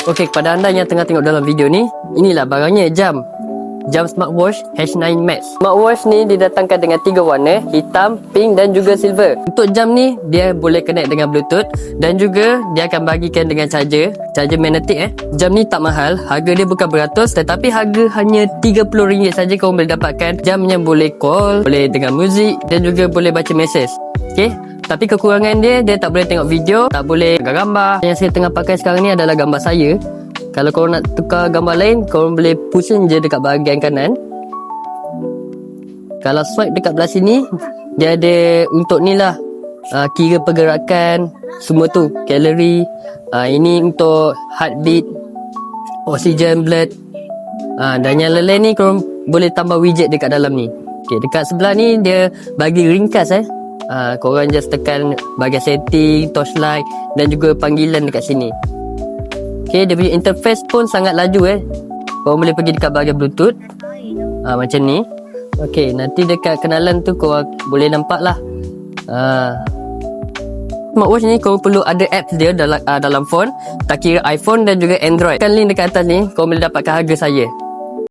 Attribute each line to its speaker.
Speaker 1: Okey, kepada anda yang tengah tengok dalam video ni, inilah barangnya, jam smartwatch H9 Max. Smartwatch ni didatangkan dengan 3 warna, hitam, pink dan juga silver. Untuk jam ni dia boleh connect dengan Bluetooth dan juga dia akan bagikan dengan charger magnetik. Jam ni tak mahal, harga dia bukan beratus tetapi harga hanya RM30 saja kau boleh dapatkan jam yang boleh call, boleh dengar muzik dan juga boleh baca mesej. Okey, tapi kekurangan dia tak boleh tengok video, tak boleh gambar. Yang saya tengah pakai sekarang ni adalah gambar saya. Kalau korang nak tukar gambar lain, korang boleh pusing je dekat bahagian kanan. Kalau swipe dekat belah sini, dia ada untuk ni lah, kira pergerakan, semua tu, kalori. Ini untuk heartbeat, oxygen, blood. Dan yang lain-lain ni korang boleh tambah widget dekat dalam ni. Okay, dekat sebelah ni dia bagi ringkas. Korang just tekan bahagian setting, torchlight dan juga panggilan dekat sini. Okay, dia punya interface pun sangat laju. Korang boleh pergi dekat bahagian Bluetooth, macam ni. Okay, nanti dekat kenalan tu korang boleh nampak lah. Smartwatch ni korang perlu ada apps dia dalam phone, tak kira iPhone dan juga Android. Kan link dekat atas ni, korang boleh dapatkan harga saya.